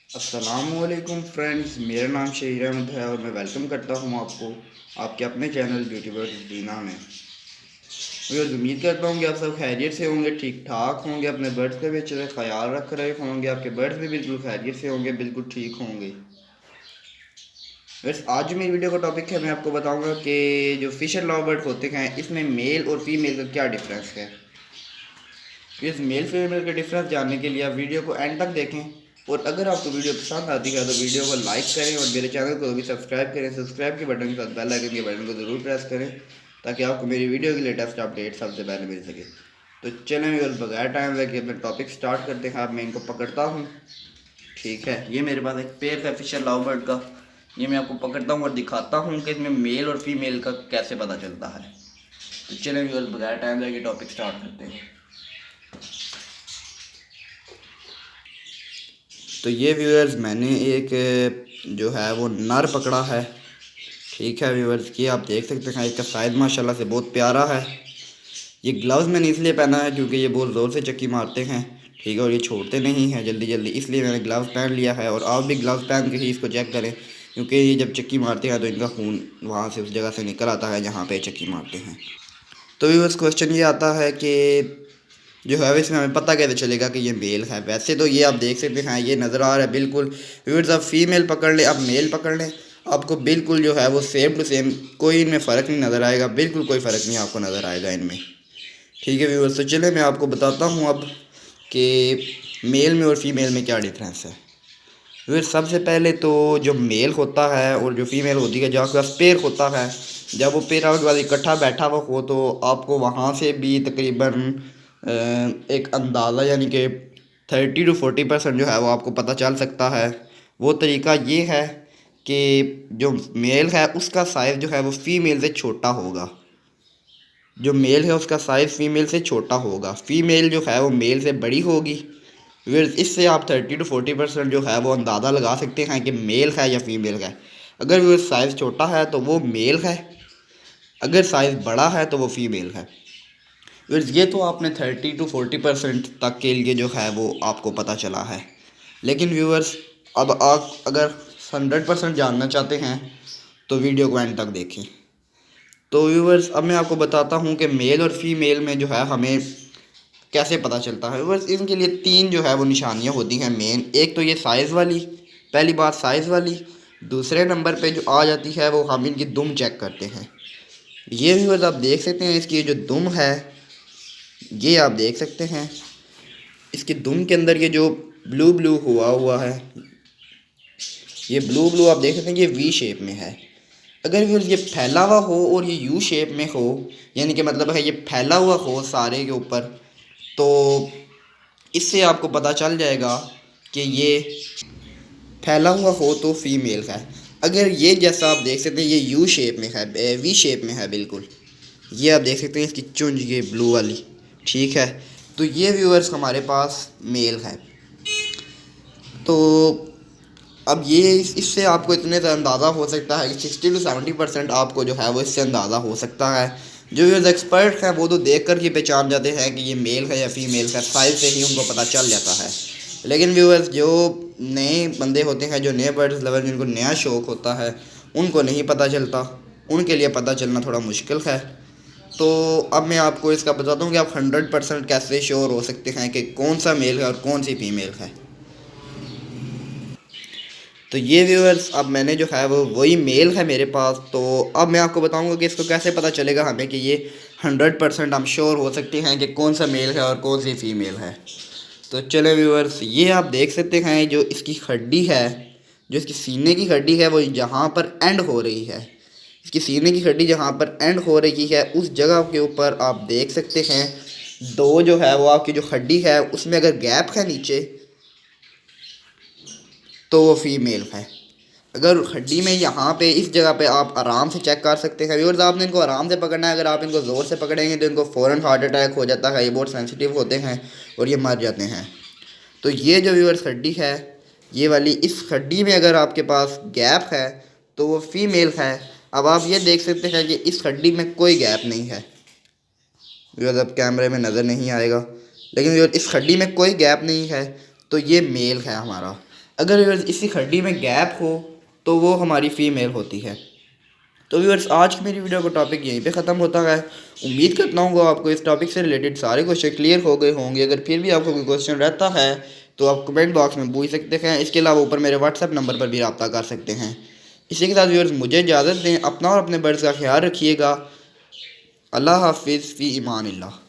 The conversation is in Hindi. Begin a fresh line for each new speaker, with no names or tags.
अस्सलामुअलैकुम फ्रेंड्स, मेरा नाम शहीर अहमद है और मैं वेलकम करता हूँ आपको आपके अपने चैनल ब्यूटी बर्ड्स दीना में। मैं उम्मीद करता हूँ कि आप सब खैरियत से होंगे, ठीक ठाक होंगे, अपने बर्ड्स का भी अच्छे से ख्याल रख रहे होंगे, आपके बर्ड्स भी बिल्कुल खैरियत से होंगे, बिल्कुल ठीक होंगे। बस आज जो मेरी वीडियो का टॉपिक है, मैं आपको बताऊँगा कि जो फिशर लव बर्ड होते हैं इसमें मेल और फीमेल का क्या डिफरेंस है। इस मेल फीमेल के डिफरेंस जानने के लिए आप वीडियो को एंड तक देखें, और अगर आपको वीडियो पसंद आती है तो वीडियो को लाइक करें और मेरे चैनल को भी सब्सक्राइब करें। सब्सक्राइब के बटन के साथ बेल आइकन के बटन को ज़रूर प्रेस करें ताकि आपको मेरी वीडियो की लेटेस्ट अपडेट सबसे पहले मिल सके। तो चलें व्यूअर्स, बगैर टाइम लगे अपने टॉपिक स्टार्ट करते हैं। अब मैं इनको पकड़ता हूँ। ठीक है, ये मेरे पास एक पेयर है फिशर लव बर्ड का। ये मैं आपको पकड़ता हूँ और दिखाता हूँ कि इसमें मेल और फीमेल का कैसे पता चलता है। तो चलें व्यूअर्स, बगैर टाइम लगे टॉपिक स्टार्ट करते हैं। तो ये व्यूअर्स, मैंने एक जो है वो नर पकड़ा है। ठीक है व्यूअर्स, ये आप देख सकते हैं, इसका साइज़ माशाल्लाह से बहुत प्यारा है। ये ग्लव्स मैंने इसलिए पहना है क्योंकि ये बहुत ज़ोर से चक्की मारते हैं। ठीक है, और ये छोड़ते नहीं हैं जल्दी जल्दी, इसलिए मैंने ग्लव्स पहन लिया है। और आप भी ग्लव्स पहन के ही इसको चेक करें, क्योंकि ये जब चक्की मारते हैं तो इनका खून वहाँ से उस जगह से निकल आता है जहाँ पे चक्की मारते हैं। तो व्यूअर्स, क्वेश्चन ये आता है कि जो है इसमें हमें पता कैसे चलेगा कि ये मेल है। वैसे तो ये आप देख सकते हैं, ये नज़र आ रहा है बिल्कुल। व्यूअर्स, आप फीमेल पकड़ लें, आप मेल पकड़ लें, आपको बिल्कुल जो है वो सेम टू सेम, कोई इनमें फ़र्क नहीं नज़र आएगा, बिल्कुल कोई फ़र्क नहीं आपको नज़र आएगा इनमें। ठीक है व्यूअर्स, तो चले मैं आपको बताता हूँ अब कि मेल में और फीमेल में क्या डिफरेंस है। व्यूअर्स, सबसे पहले तो जो मेल होता है और जो फीमेल होती है, जो आपके पास पेयर होता है, जब वो पेयर आपके पास इकट्ठा बैठा हुआ हो तो आपको वहाँ से भी तकरीबन एक अंदाज़ा, यानी कि 30 to 40% जो है वो आपको पता चल सकता है। वो तरीका ये है कि जो मेल है उसका साइज़ जो है वो फीमेल से छोटा होगा। जो मेल है उसका साइज़ फीमेल से छोटा होगा, फीमेल जो है वो मेल से बड़ी होगी। फिर इससे आप 30 to 40% जो है वो अंदाज़ा लगा सकते हैं कि मेल है या फीमेल है। अगर वो साइज़ छोटा है तो वो मेल है, अगर साइज़ बड़ा है तो वो फीमेल है। फिर ये तो आपने 30 to 40% तक के लिए जो है वो आपको पता चला है। लेकिन व्यूअर्स, अब आप अगर 100% जानना चाहते हैं तो वीडियो को एंड तक देखें। तो व्यूअर्स, अब मैं आपको बताता हूँ कि मेल और फीमेल में जो है हमें कैसे पता चलता है। व्यूअर्स, इनके लिए तीन जो है वो निशानियाँ होती हैं मेन। एक तो ये साइज़ वाली, पहली बात साइज़ वाली। दूसरे नंबर पे जो आ जाती है वो हम इनकी दुम चेक करते हैं। ये व्यूअर्स, आप देख सकते हैं इसकी जो दुम है, ये आप देख सकते हैं इसकी दुम के अंदर ये जो ब्लू ब्लू हुआ हुआ है, ये ब्लू ब्लू आप देख सकते हैं, ये वी शेप में है। अगर व्यूअर्स ये फैला हुआ हो और ये यू शेप में हो, यानी कि मतलब है ये फैला हुआ हो सारे के ऊपर, तो इससे आपको पता चल जाएगा कि ये फैला हुआ हो तो फीमेल है। अगर ये जैसा आप देख सकते हैं ये यू शेप में है, वी शेप में है बिल्कुल, ये आप देख सकते हैं इसकी चुंज ये ब्लू वाली। ठीक है, तो ये व्यूअर्स हमारे पास मेल है। तो अब ये इससे आपको इतने से अंदाज़ा हो सकता है कि 60 to 70% आपको जो है वो इससे अंदाज़ा हो सकता है। जो व्यूअर्स एक्सपर्ट हैं वो तो देख कर ही पहचान जाते हैं कि ये मेल है या फीमेल है, साइज़ से ही उनको पता चल जाता है। लेकिन व्यूअर्स, जो नए बंदे होते हैं, जो नए बर्ड्स लवर, जिनको नया शौक़ होता है, उनको नहीं पता चलता, उनके लिए पता चलना थोड़ा मुश्किल है। तो अब मैं आपको इसका बताता हूँ कि आप 100% कैसे श्योर हो सकते हैं कि कौन सा मेल है और कौन सी फीमेल है। तो ये व्यूअर्स, अब मैंने जो है वो वही मेल है मेरे पास। तो अब मैं आपको बताऊंगा कि इसको कैसे पता चलेगा हमें कि ये 100% हम श्योर हो सकते हैं कि कौन सा मेल है और कौन सी फीमेल है। तो चले व्यूअर्स, ये आप देख सकते हैं जो इसकी हड्डी है, जो इसकी सीने की हड्डी है, वो जहाँ पर एंड हो रही है, इसकी सीने की हड्डी जहाँ पर एंड हो रही है उस जगह के ऊपर आप देख सकते हैं दो जो है वो आपकी जो हड्डी है उसमें अगर गैप है नीचे तो वो फीमेल है। अगर हड्डी में यहाँ पे इस जगह पे आप आराम से चेक कर सकते हैं व्यूअर्स, आपने इनको आराम से पकड़ना है। अगर आप इनको ज़ोर से पकड़ेंगे तो इनको फ़ौरन हार्ट अटैक हो जाता है, ये बहुत सेंसिटिव होते हैं और ये मर जाते हैं। तो ये जो व्यूअर्स हड्डी है, ये वाली, इस हड्डी में अगर आपके पास गैप है तो वो फीमेल है। अब आप ये देख सकते हैं कि इस हड्डी में कोई गैप नहीं है। व्यूअर्स, अब कैमरे में नज़र नहीं आएगा, लेकिन व्यूअर्स इस हड्डी में कोई गैप नहीं है, तो ये मेल है हमारा। अगर व्यूअर्स इसी हड्डी में गैप हो तो वो हमारी फ़ीमेल होती है। तो व्यूअर्स आज की मेरी वीडियो का टॉपिक यहीं पे ख़त्म होता है। उम्मीद करता हूँ आपको इस टॉपिक से रिलेटेड सारे क्वेश्चन क्लियर हो गए होंगे। अगर फिर भी आपको कोई क्वेश्चन रहता है तो आप कमेंट बॉक्स में पूछ सकते हैं। इसके अलावा ऊपर मेरे व्हाट्सएप नंबर पर भी रब्ता कर सकते हैं। इसी के साथ व्यूअर्स मुझे इजाज़त दें। अपना और अपने बर्ड्स का ख्याल रखिएगा। अल्लाह हाफिज़ फ़ी ईमान अल्लाह।